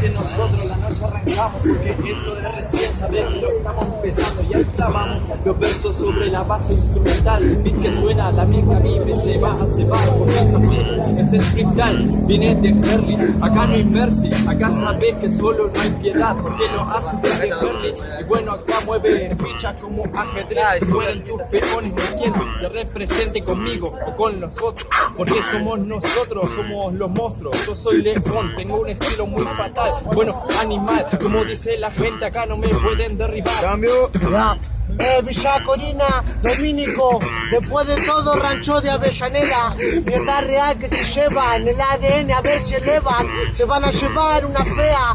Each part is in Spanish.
veces nosotros la noche arrancamos, porque esto de recién sabés que lo estamos empezando y ahí clavamos los versos sobre la base instrumental. Beat que suena, la misma vive, se va, comienza así, es el freestyle, viene de Ferli, acá no hay mercy, acá sabés que solo no hay piedad, porque lo hace desde Ferli, y bueno, acá mueve fichas como ajedrez, mueren tus peones, no quién se represente conmigo o con nosotros, porque somos nosotros, somos los monstruos, yo soy León, tengo un estilo muy fatal, bueno, animal, como dice la gente, acá no me pueden derribar. Cambio. Ya. Villa Corina, Domínico, después de todo rancho de Avellaneda, mierda real que se lleva en el ADN, a ver si elevan, se van a llevar una fea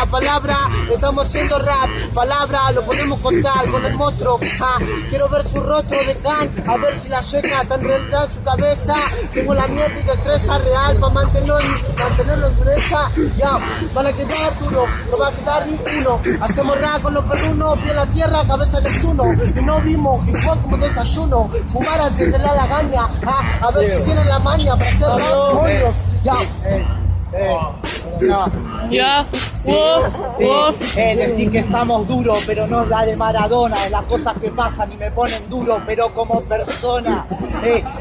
palabra, estamos haciendo rap, palabra, lo podemos contar con el monstruo, quiero ver su rostro de can, a ver si la checa está en realidad en su cabeza, tengo la mierda y destreza real para mantenerlo en dureza, ya, van a quedar duro, no va a quedar ni uno, hacemos rap con los perrunos, pie en la tierra, cabeza de Neptuno. Y no vimos hip hop como desayuno, fumar antes de la lagaña, a ver si tienen la maña para hacer demonios. Ya. Decir que estamos duros, pero no la de Maradona, es las cosas que pasan y me ponen duro, pero como persona,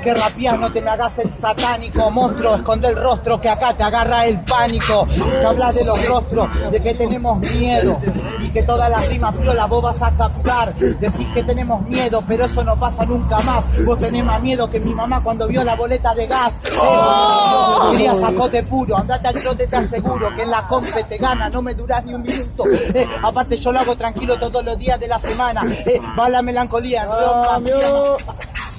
que rapeas no te me hagas el satánico, monstruo, esconde el rostro que acá te agarra el pánico, que hablas de los rostros, de que tenemos miedo y que todas las rimas piola vos vas a captar, decís que tenemos miedo, pero eso no pasa nunca más, vos tenés más miedo que mi mamá cuando vio la boleta de gas, quería sacote puro, andate al trote, te aseguro que en la compe te gana, no me durás ni un minuto, aparte yo lo hago tranquilo todos los días de la semana, va la melancolía,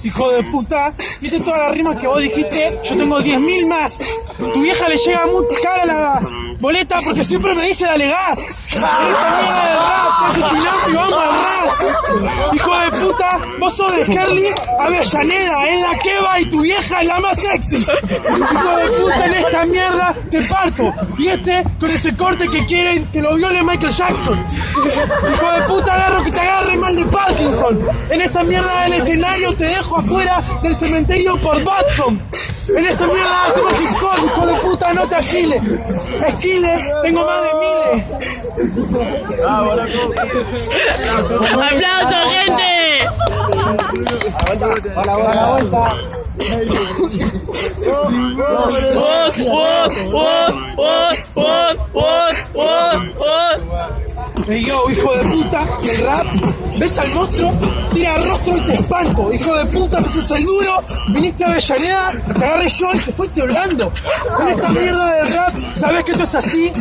Hijo de puta, viste todas las rimas que vos dijiste, yo tengo 10.000 más. Tu vieja le llega muy cara la boleta porque siempre me dice dale gas. Esta mierda del rap, ese chileno y vamos al ras. Hijo de puta, vos sos de Herli, Avellaneda, es la que va y tu vieja es la más sexy. Hijo de puta, en esta mierda te parto. Y este con ese corte que quiere que lo viole Michael Jackson. Hijo de puta, agarro que te agarre mal de Parkinson. En esta mierda del escenario te dejo afuera del cementerio por Batson. En esta mierda hacemos hip hop, hijo de puta, no te agiles. Esquiles, tengo más de miles. ¡Aplausos, gente! A la vuelta. Hey yo, hijo de puta, el rap, ves al monstruo, tira rostro y te espanto. Hijo de puta, ves el duro, viniste a Avellaneda, te agarré yo y te fuiste holgando. En esta mierda de rap, sabes que esto es así,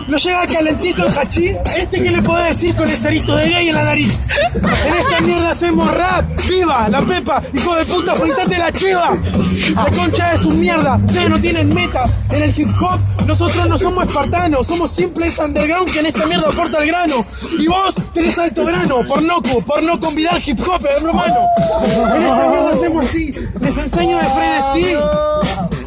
no llega calentito el hachí. Este que le podés decir con el cerito de gay en la nariz. En esta mierda hacemos rap, viva la pepa, hijo de puta, afeitate la chiva. La concha de su mierda, ustedes no tienen meta en el hip hop, nosotros no somos espartanos, somos simples underground que en esta mierda corta el grano. Y vos tenés alto grano, por no convidar hip hop, hermano. En esta mierda hacemos así, les enseño de frenesí.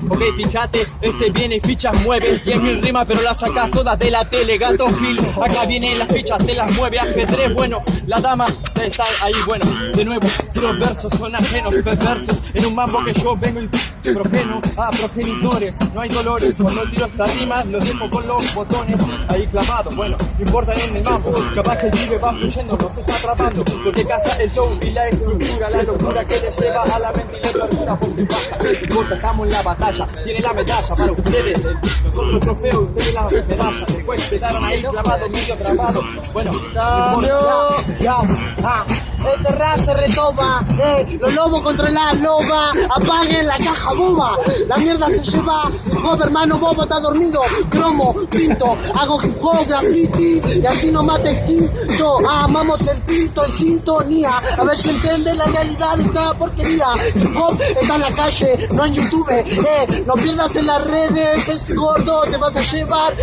Ok, fíjate, viene fichas mueve 10.000 rimas pero las sacas todas de la tele, Gato Gil. Acá vienen las fichas, te las mueve ajedrez. Bueno, la dama está ahí, bueno. De nuevo, los versos son ajenos, perversos. En un mambo que yo vengo y profeno a progenitores. No hay dolores, cuando tiro esta rima los dejo con los botones ahí clavados. Bueno, no importa en el mambo, capaz que el pibe va fluyendo, no se está atrapando. Lo que caza el show y la estructura, la locura que le lleva a la mente y le perdura. Porque pasa, corta, estamos en la batalla. Tiene la medalla para ustedes, nosotros trofeo, ustedes la medalla. Después quedaron ahí clavados, medio trabado. Bueno, este rap se retoma, los lobos contra la loba, apaguen la caja boba, la mierda se lleva, joder hermano bobo está dormido, cromo, pinto, hago hip hop, graffiti, y así no mata instinto, amamos el tinto en sintonía, a ver si entiende la realidad de esta porquería, hip hop está en la calle, no en YouTube, no pierdas en las redes, que es gordo, te vas a llevar,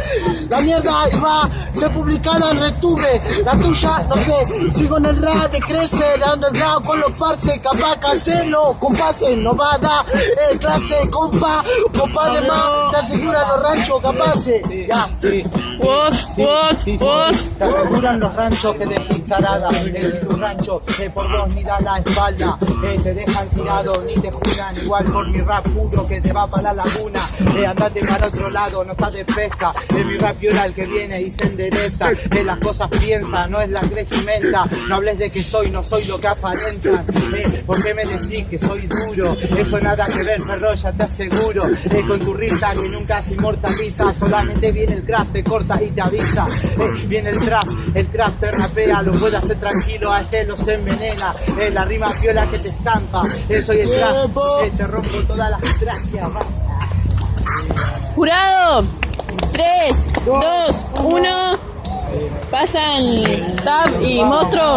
la mierda y va, se publicada en Retube, la tuya, no sé, sigo en el rap de puede ser underground con los farses, capaz que hacerlo, compase, no va a dar clase, compa de más, te aseguran los ranchos capaces. Ya, sí. Te aseguran los ranchos que desinstaladas. Si tu rancho por vos ni da la espalda, te dejan tirado ni te juran. Igual por mi rap puro que te va para la laguna, andate para otro lado, no estás de pesca. Mi rap piola el que viene y se endereza. Las cosas piensa, no es la vestimenta. No hables de que soy, no soy lo que aparentan. ¿Por qué me decís que soy duro? Eso nada que ver, perro, ya te aseguro. Con tu risa que nunca se inmortaliza. Solamente viene el craft, te corta y te avisa. Viene el craft te rapea. Lo puede hacer tranquilo, a este los envenena. La rima piola que te estampa. Soy el craft, te rompo todas las tráqueas. Jurado, 3, 2, 1. Pasan Tab y Monstruo.